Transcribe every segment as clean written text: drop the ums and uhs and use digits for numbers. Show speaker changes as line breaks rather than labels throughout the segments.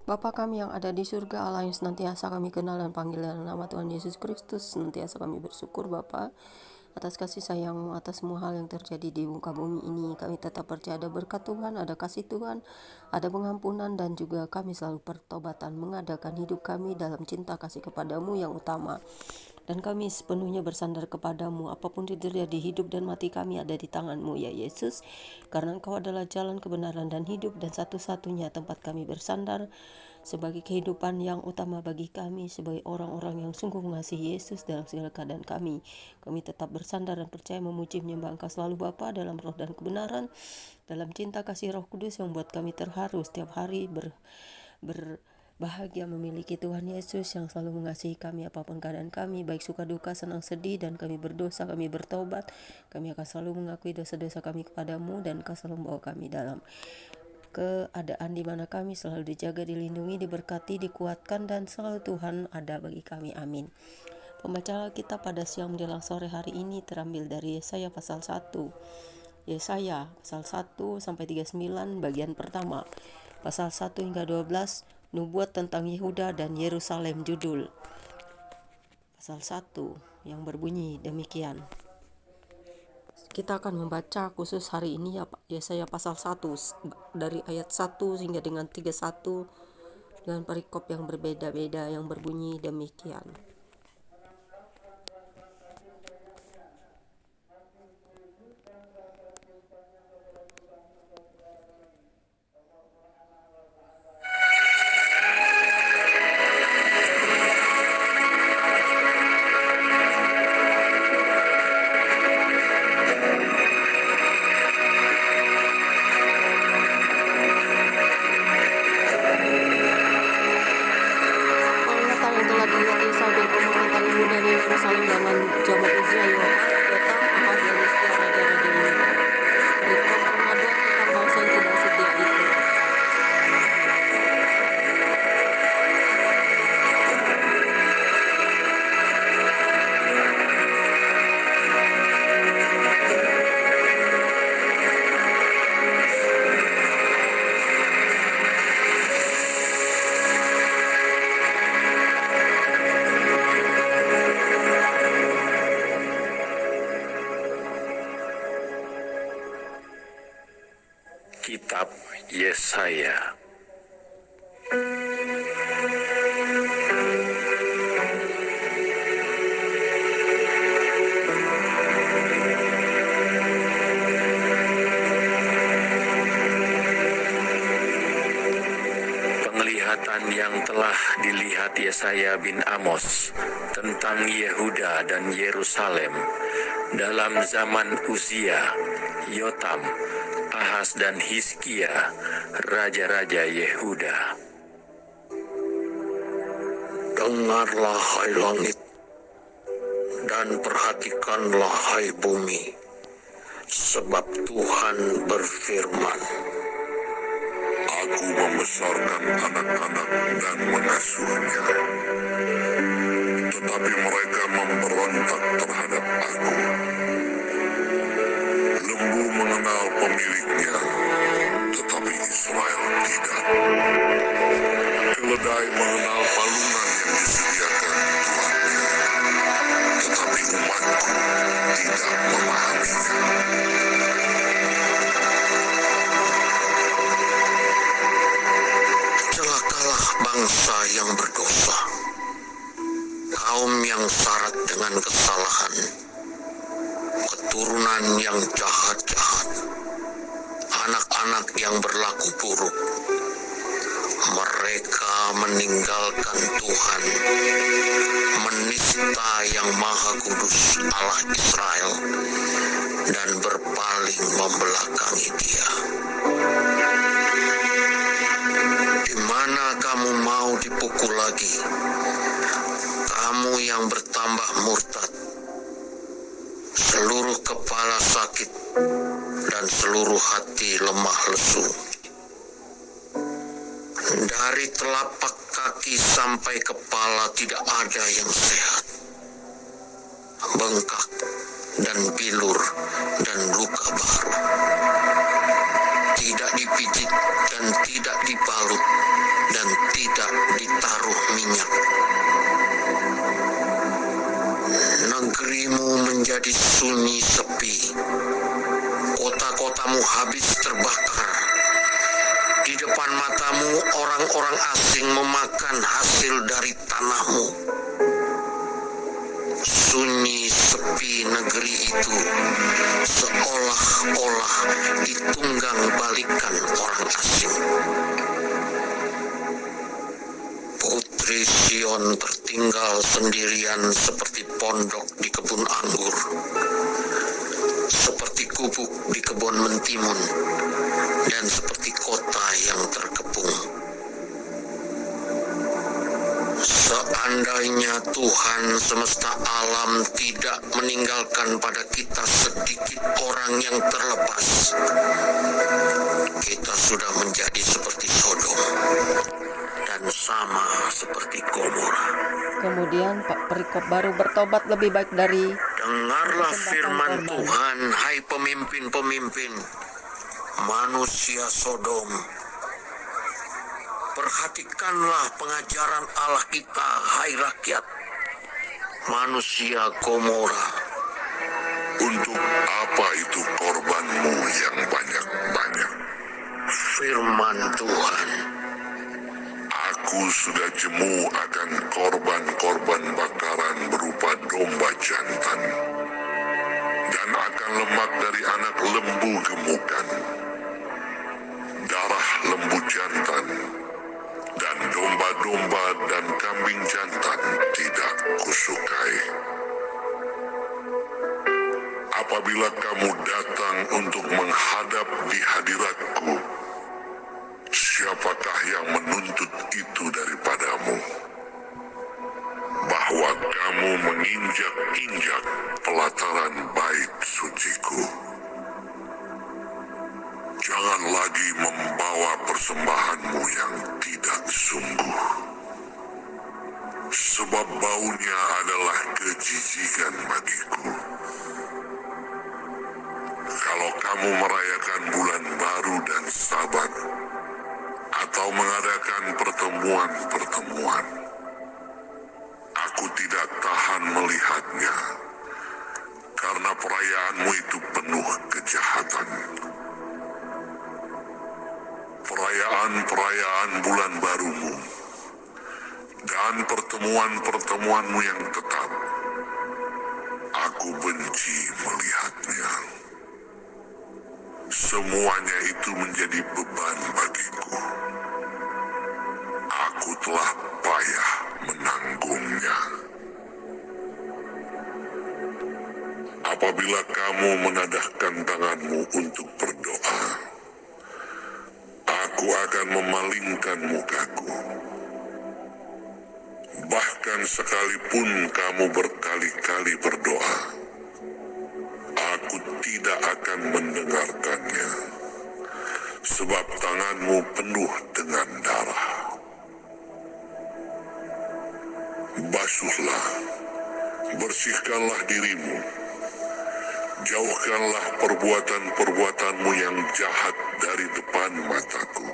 Bapa kami yang ada di surga, Allah yang senantiasa kami kenal dan panggil dalam nama Tuhan Yesus Kristus, senantiasa kami bersyukur Bapa atas kasih sayang-Mu, atas semua hal yang terjadi di muka bumi ini. Kami tetap percaya ada berkat Tuhan, ada kasih Tuhan, ada pengampunan, dan juga kami selalu pertobatan, mengadakan hidup kami dalam cinta kasih kepadamu yang utama. Dan kami sepenuhnya bersandar kepadamu, apapun yang terjadi, hidup dan mati kami ada di tangan-Mu ya Yesus, karena Engkau adalah jalan kebenaran dan hidup, dan satu-satunya tempat kami bersandar sebagai kehidupan yang utama bagi kami, sebagai orang-orang yang sungguh mengasihi Yesus dalam segala keadaan kami. Kami tetap bersandar dan percaya memuji menyembah Engkau selalu Bapa dalam roh dan kebenaran, dalam cinta kasih Roh Kudus yang membuat kami terharu setiap hari bahagia memiliki Tuhan Yesus yang selalu mengasihi kami apapun keadaan kami, baik suka duka, senang sedih, dan kami berdosa, kami bertobat. Kami akan selalu mengakui dosa-dosa kami kepadamu, dan Engkau selalu membawa kami dalam keadaan di mana kami selalu dijaga, dilindungi, diberkati, dikuatkan, dan selalu Tuhan ada bagi kami. Amin. Pembacaan kita pada siang menjelang sore hari ini terambil dari Yesaya pasal 1. Yesaya pasal 1 sampai 39 bagian pertama. Pasal 1 hingga 12 nubuat tentang Yehuda dan Yerusalem, judul. Pasal 1 yang berbunyi demikian. Kita akan membaca khusus hari ini ya Yesaya pasal 1 dari ayat 1 hingga dengan 31 dengan perikop yang berbeda-beda yang berbunyi demikian. Yerusalem dengan zaman Uzia, Yotam, Ahaz, dan Hizkia raja-raja Yehuda. Perikop pengaduan tentang bangsa yang tidak setia itu.
Kitab Yesaya. Penglihatan yang telah dilihat Yesaya bin Amos tentang Yehuda dan Yerusalem dalam zaman Uzia, Yotam, Ahaz, dan Hizkia, raja-raja Yehuda.
Dengarlah hai langit, dan perhatikanlah hai bumi, sebab Tuhan berfirman, Aku membesarkan anak-anak dan mengasuhnya, tetapi mereka memberontak terhadap Aku. Lembu mengenal pemiliknya, tetapi Israel tidak. Keledai mengenal palungan yang disediakan tuannya, tetapi umatku tidak memahaminya. Celakalah bangsa yang berdosa, kaum yang syarat dengan kesalahan, keturunan yang jahat-jahat, anak-anak yang berlaku buruk. Mereka meninggalkan Tuhan, menista yang Maha Kudus Allah Israel, dan berpaling membelakangi Dia. Di mana kamu mau dipukul lagi, kamu yang bertambah murtad, seluruh kepala sakit, dan seluruh hati lemah lesu. Dari telapak kaki sampai kepala tidak ada yang sehat. Bengkak dan pilur dan luka baru. Tidak dipijit dan tidak dibalut dan tidak sunyi sepi. Kota-kotamu habis terbakar. Di depan matamu orang-orang asing memakan hasil dari tanahmu. Sunyi sepi negeri itu seolah-olah ditunggang balikan orang asing. Putri Sion tertinggal sendirian seperti pondok di kebun anggur, seperti gubuk di kebun mentimun, dan seperti kota yang terkepung. Seandainya Tuhan semesta alam tidak meninggalkan pada kita sedikit orang yang terlepas, kita sudah menjadi seperti Sodom dan sama seperti Gomora.
Kemudian Pak perikop baru, bertobat lebih baik dari
Dengarlah firman
korban.
Tuhan, hai pemimpin-pemimpin manusia Sodom. Perhatikanlah pengajaran Allah kita, hai rakyat manusia Gomora.
Untuk apa itu korbanmu yang banyak-banyak?
Firman Tuhan,
Aku sudah jemu akan korban-korban bakaran berupa domba jantan, dan akan lemak dari anak lembu gemukan, darah lembu jantan, dan domba-domba dan kambing jantan tidak kusukai. Apabila kamu datang untuk menghadap di hadiratku, siapakah yang menuntut itu daripadamu? Bahwa kamu menginjak-injak pelataran bait suciku. Jangan lagi membawa persembahanmu yang tidak sungguh, sebab baunya adalah kejijikan bagiku. Kalau kamu merayakan bulan baru dan Sabat, atau mengadakan pertemuan-pertemuan, aku tidak tahan melihatnya, karena perayaanmu itu penuh kejahatan. Perayaan-perayaan bulan barumu dan pertemuan-pertemuanmu yang tetap, aku benci melihatnya. Semuanya itu menjadi beban bagiku. Aku telah payah menanggungnya. Apabila kamu menadahkan tanganmu untuk berdoa, aku akan memalingkan mukaku. Bahkan sekalipun kamu berkali-kali berdoa, aku tidak akan mendengarkannya, sebab tanganmu penuh dengan darah. Basuhlah, bersihkanlah dirimu, jauhkanlah perbuatan-perbuatanmu yang jahat dari depan mataku.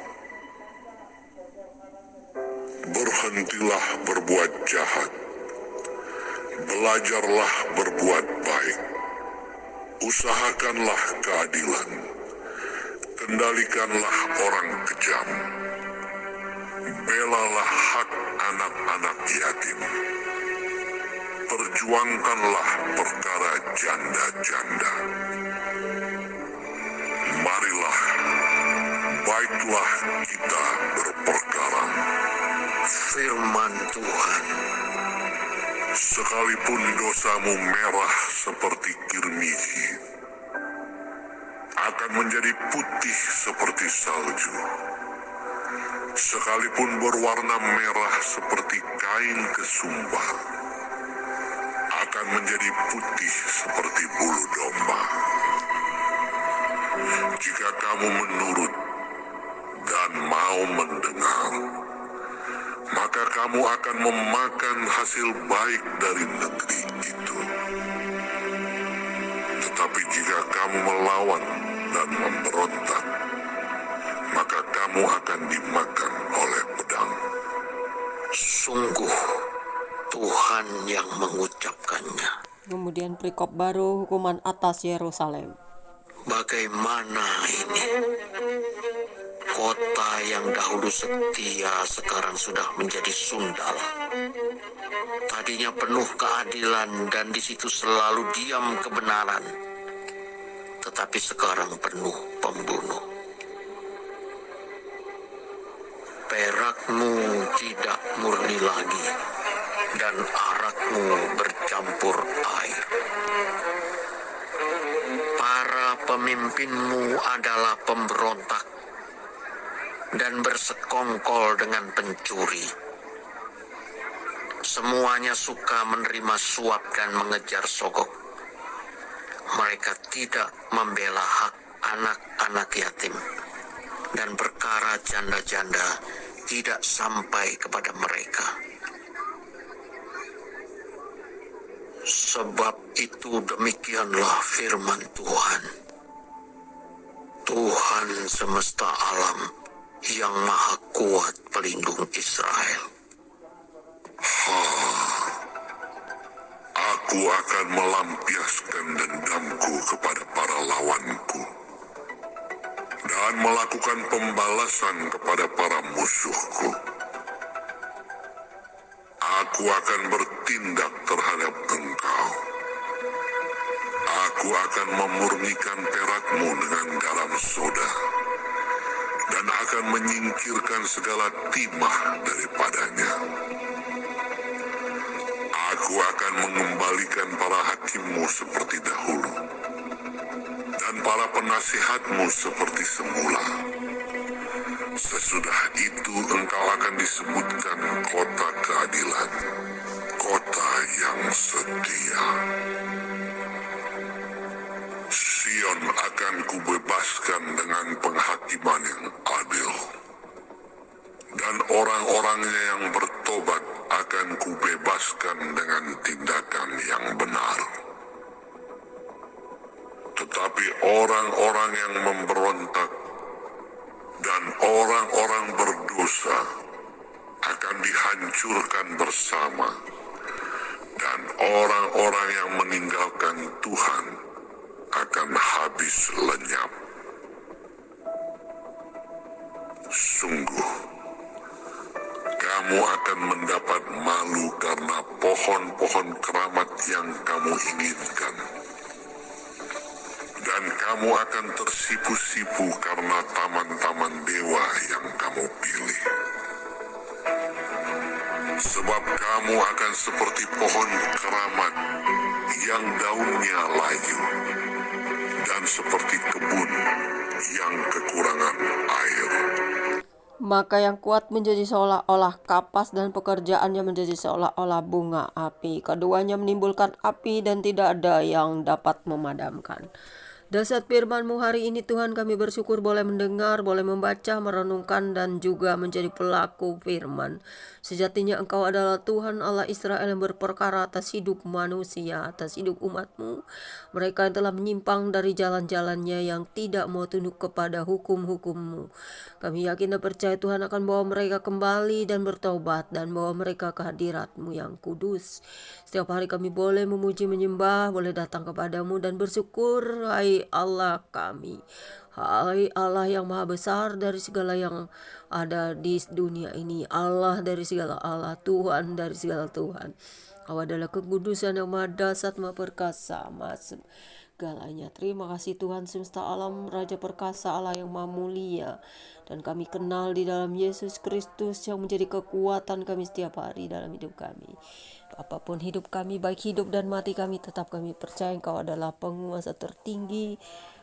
Berhentilah berbuat jahat, belajarlah berbuat baik. Usahakanlah keadilan, kendalikanlah orang kejam, belalah hak anak-anak yatim, perjuangkanlah perkara janda-janda. Marilah, baiklah kita berperkara.
firman Tuhan,
Sekalipun dosamu merah seperti kirmiji, akan menjadi putih seperti salju. Sekalipun berwarna merah seperti kain kesumba, akan menjadi putih seperti bulu domba. Jika kamu menurut dan mau mendengar, maka kamu akan memakan hasil baik dari negeri itu. Tetapi jika kamu melawan dan memberontak, maka kamu akan dimakan oleh pedang.
sungguh Tuhan yang mengucapkannya.
Kemudian perikop baru, hukuman atas Yerusalem.
Bagaimana ini? Kota yang dahulu setia sekarang sudah menjadi sundal. Tadinya penuh keadilan dan di situ selalu diam kebenaran. Tetapi sekarang penuh pembunuh. Perakmu tidak murni lagi dan arakmu bercampur air. Para pemimpinmu adalah pemberontak dan bersekongkol dengan pencuri. Semuanya suka menerima suap dan mengejar sogok. Mereka tidak membela hak anak-anak yatim, dan perkara janda-janda tidak sampai kepada mereka. Sebab itu demikianlah firman Tuhan, Tuhan semesta alam yang maha kuat pelindung Israel.
Aku akan melampiaskan dendamku kepada para lawanku dan melakukan pembalasan kepada para musuhku. Aku akan bertindak terhadap engkau. Aku akan memurnikan perakmu dengan garam soda dan akan menyingkirkan segala timah daripadanya. Aku akan mengembalikan para hakimmu seperti dahulu dan para penasihatmu seperti semula. Sesudah itu engkau akan disebutkan kota keadilan, kota yang setia. Sion akan kubebaskan dengan penghakiman yang adil, dan orang-orangnya yang bertobat akan kubebaskan dengan tindakan yang benar. Tetapi orang-orang yang memberontak dan orang-orang berdosa akan dihancurkan bersama, dan orang-orang yang meninggalkan Tuhan akan habis lenyap. Sungguh, kamu akan mendapat malu karena pohon-pohon keramat yang kamu inginkan. Dan kamu akan tersipu-sipu karena taman-taman dewa yang kamu pilih. Sebab kamu akan seperti pohon keramat yang daunnya layu, dan seperti kebun yang kekurangan air.
Maka yang kuat menjadi seolah-olah kapas dan pekerjaannya menjadi seolah-olah bunga api. Keduanya menimbulkan api dan tidak ada yang dapat memadamkan. Dasar firman-Mu hari ini Tuhan, kami bersyukur boleh mendengar, boleh membaca, merenungkan dan juga menjadi pelaku firman. Sejatinya Engkau adalah Tuhan Allah Israel yang berperkara atas hidup manusia, atas hidup umat-Mu. Mereka yang telah menyimpang dari jalan-jalannya, yang tidak mau tunduk kepada hukum-hukum-Mu. Kami yakin dan percaya Tuhan akan bawa mereka kembali dan bertobat dan bawa mereka ke hadirat-Mu yang kudus. Setiap hari kami boleh memuji, menyembah, boleh datang kepadamu dan bersyukur. Hai Allah kami, hai Allah yang maha besar dari segala yang ada di dunia ini, Allah dari segala Allah, Tuhan dari segala Tuhan. Kau adalah kekudusan yang maha dahsyat, maha perkasa, maha segalanya. Terima kasih Tuhan semesta alam, Raja perkasa, Allah yang maha mulia. Dan kami kenal di dalam Yesus Kristus yang menjadi kekuatan kami setiap hari dalam hidup kami. Apapun hidup kami, baik hidup dan mati kami, tetap kami percaya Engkau adalah penguasa tertinggi.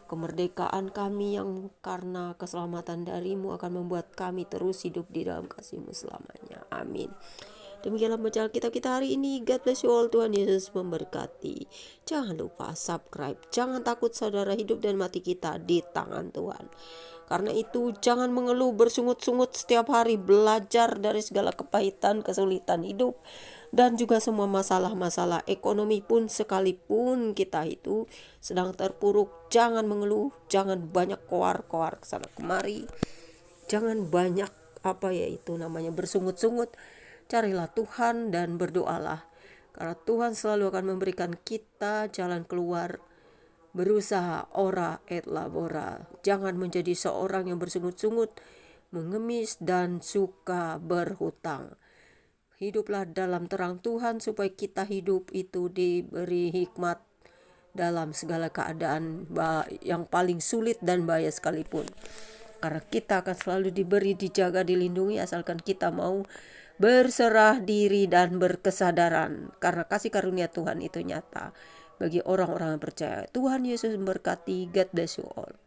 Kemerdekaan kami yang karena keselamatan dari-Mu akan membuat kami terus hidup di dalam kasih-Mu selamanya. Amin. Demikianlah baca Alkitab kita hari ini. God bless you all. Tuhan Yesus memberkati. Jangan lupa subscribe. Jangan takut, saudara, hidup dan mati kita di tangan Tuhan. Karena itu jangan mengeluh bersungut-sungut setiap hari. Belajar dari segala kepahitan, kesulitan hidup, dan juga semua masalah-masalah ekonomi pun, sekalipun kita itu sedang terpuruk. Jangan mengeluh, jangan banyak koar-koar kesana kemari, jangan banyak bersungut-sungut. Carilah Tuhan dan berdoalah. Karena Tuhan selalu akan memberikan kita jalan keluar. Berusaha ora et labora. Jangan menjadi seorang yang bersungut-sungut, mengemis, dan suka berhutang. Hiduplah dalam terang Tuhan supaya kita hidup itu diberi hikmat dalam segala keadaan yang paling sulit dan bahaya sekalipun. Karena kita akan selalu diberi, dijaga, dilindungi asalkan kita mau berserah diri dan berkesadaran. Karena kasih karunia Tuhan itu nyata bagi orang-orang yang percaya. Tuhan Yesus memberkati. God bless you all.